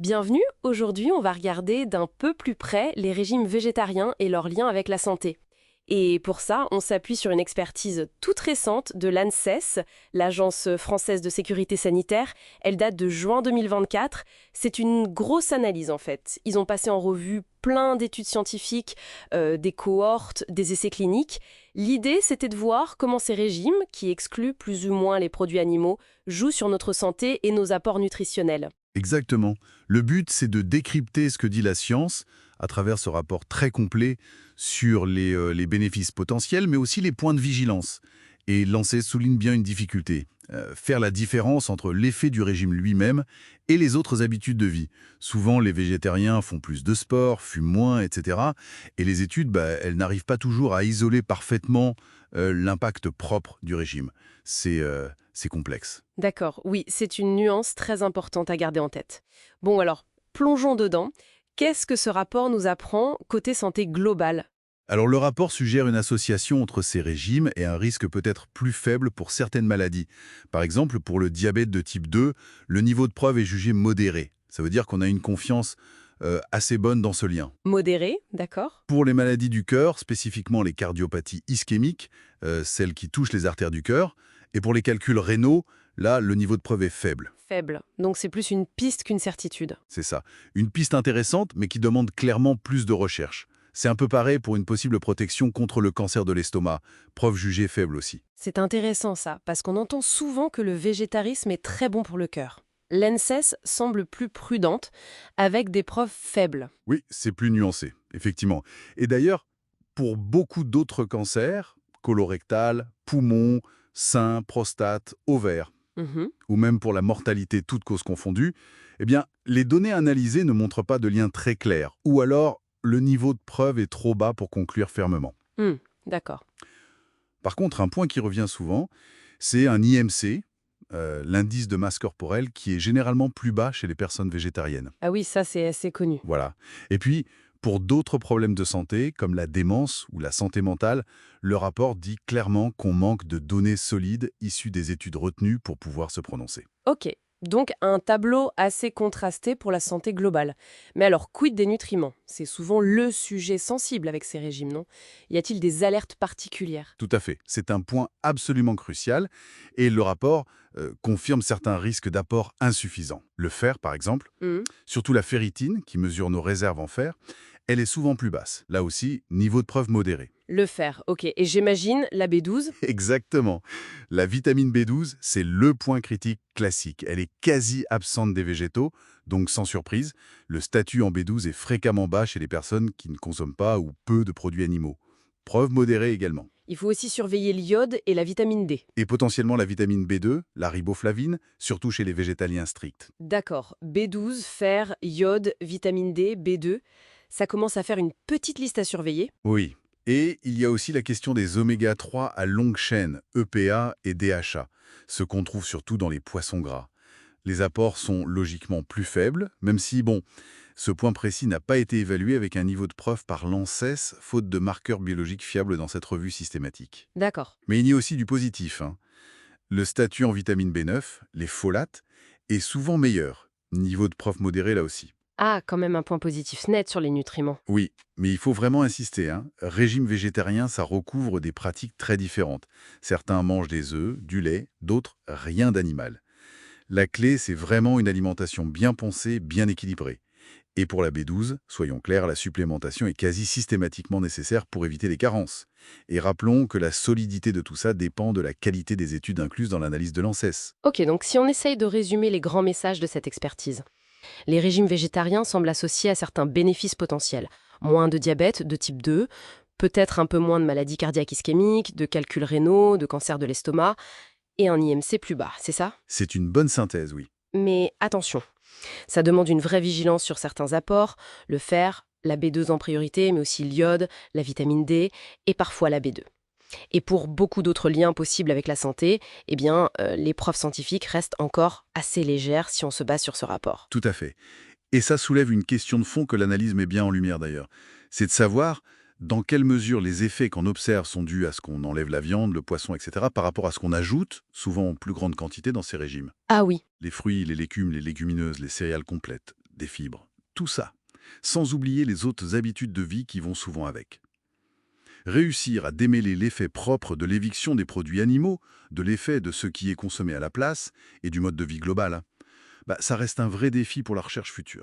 Bienvenue, aujourd'hui on va regarder d'un peu plus près les régimes végétariens et leur lien avec la santé. Et pour ça, on s'appuie sur une expertise toute récente de l'ANSES, l'Agence française de sécurité sanitaire. Elle date de juin 2024. C'est une grosse analyse en fait. Ils ont passé en revue plein d'études scientifiques, des cohortes, des essais cliniques. L'idée, c'était de voir comment ces régimes, qui excluent plus ou moins les produits animaux, jouent sur notre santé et nos apports nutritionnels. Exactement. Le but, c'est de décrypter ce que dit la science à travers ce rapport très complet sur les bénéfices potentiels, mais aussi les points de vigilance. Et Lancet souligne bien une difficulté, faire la différence entre l'effet du régime lui-même et les autres habitudes de vie. Souvent, les végétariens font plus de sport, fument moins, etc. Et les études, elles n'arrivent pas toujours à isoler parfaitement l'impact propre du régime. C'est complexe. D'accord, oui, c'est une nuance très importante à garder en tête. Bon alors, plongeons dedans. Qu'est-ce que ce rapport nous apprend côté santé globale? Alors le rapport suggère une association entre ces régimes et un risque peut-être plus faible pour certaines maladies. Par exemple, pour le diabète de type 2, le niveau de preuve est jugé modéré. Ça veut dire qu'on a une confiance assez bonne dans ce lien. Modéré, d'accord? Pour les maladies du cœur, spécifiquement les cardiopathies ischémiques, celles qui touchent les artères du cœur, et pour les calculs rénaux, là, le niveau de preuve est faible. Faible. Donc c'est plus une piste qu'une certitude. C'est ça. Une piste intéressante, mais qui demande clairement plus de recherche. C'est un peu pareil pour une possible protection contre le cancer de l'estomac, preuve jugée faible aussi. C'est intéressant ça, parce qu'on entend souvent que le végétarisme est très bon pour le cœur. L'ANSES semble plus prudente, avec des preuves faibles. Oui, c'est plus nuancé, effectivement. Et d'ailleurs, pour beaucoup d'autres cancers, colorectal, poumon, sein, prostate, ovaire, Mhm. ou même pour la mortalité toutes causes confondues, eh bien, les données analysées ne montrent pas de lien très clair, ou alors le niveau de preuve est trop bas pour conclure fermement. D'accord. Par contre, un point qui revient souvent, c'est un IMC, l'indice de masse corporelle, qui est généralement plus bas chez les personnes végétariennes. Ah oui, ça c'est assez connu. Voilà. Et puis, pour d'autres problèmes de santé, comme la démence ou la santé mentale, le rapport dit clairement qu'on manque de données solides issues des études retenues pour pouvoir se prononcer. Ok, donc un tableau assez contrasté pour la santé globale. Mais alors, quid des nutriments? C'est souvent le sujet sensible avec ces régimes, non? Y a-t-il des alertes particulières? Tout à fait. C'est un point absolument crucial et le rapport confirme certains risques d'apport insuffisants. Le fer, par exemple, Hmm. surtout la ferritine, qui mesure nos réserves en fer, elle est souvent plus basse. Là aussi, niveau de preuve modéré. Le fer, ok. Et j'imagine la B12? Exactement. La vitamine B12, c'est le point critique classique. Elle est quasi absente des végétaux, donc sans surprise, le statut en B12 est fréquemment bas chez les personnes qui ne consomment pas ou peu de produits animaux. Preuve modérée également. Il faut aussi surveiller l'iode et la vitamine D. Et potentiellement la vitamine B2, la riboflavine, surtout chez les végétaliens stricts. D'accord. B12, fer, iode, vitamine D, B2. Ça commence à faire une petite liste à surveiller. Oui. Et il y a aussi la question des oméga 3 à longue chaîne, EPA et DHA, ce qu'on trouve surtout dans les poissons gras. Les apports sont logiquement plus faibles, même si, bon, ce point précis n'a pas été évalué avec un niveau de preuve par l'ANSES, faute de marqueurs biologiques fiables dans cette revue systématique. D'accord. Mais il y a aussi du positif, hein. Le statut en vitamine B9, les folates, est souvent meilleur. Niveau de preuve modéré là aussi. Ah, quand même un point positif net sur les nutriments. Oui, mais il faut vraiment insister, hein. Régime végétarien, ça recouvre des pratiques très différentes. Certains mangent des œufs, du lait, d'autres rien d'animal. La clé, c'est vraiment une alimentation bien pensée, bien équilibrée. Et pour la B12, soyons clairs, la supplémentation est quasi systématiquement nécessaire pour éviter les carences. Et rappelons que la solidité de tout ça dépend de la qualité des études incluses dans l'analyse de l'ANSES. Ok, donc si on essaye de résumer les grands messages de cette expertise. Les régimes végétariens semblent associés à certains bénéfices potentiels. Moins de diabète de type 2, peut-être un peu moins de maladies cardiaques ischémiques, de calculs rénaux, de cancer de l'estomac, et un IMC plus bas, c'est ça? C'est une bonne synthèse, oui. Mais attention, ça demande une vraie vigilance sur certains apports, le fer, la B2 en priorité, mais aussi l'iode, la vitamine D et parfois la B2. Et pour beaucoup d'autres liens possibles avec la santé, eh bien, les preuves scientifiques restent encore assez légères si on se base sur ce rapport. Tout à fait. Et ça soulève une question de fond que l'analyse met bien en lumière d'ailleurs. C'est de savoir dans quelle mesure les effets qu'on observe sont dus à ce qu'on enlève la viande, le poisson, etc., par rapport à ce qu'on ajoute, souvent en plus grande quantité, dans ces régimes. Ah oui, Les fruits, les légumes, les légumineuses, les céréales complètes, des fibres, tout ça, sans oublier les autres habitudes de vie qui vont souvent avec. Réussir à démêler l'effet propre de l'éviction des produits animaux, de l'effet de ce qui est consommé à la place et du mode de vie global, ça reste un vrai défi pour la recherche future.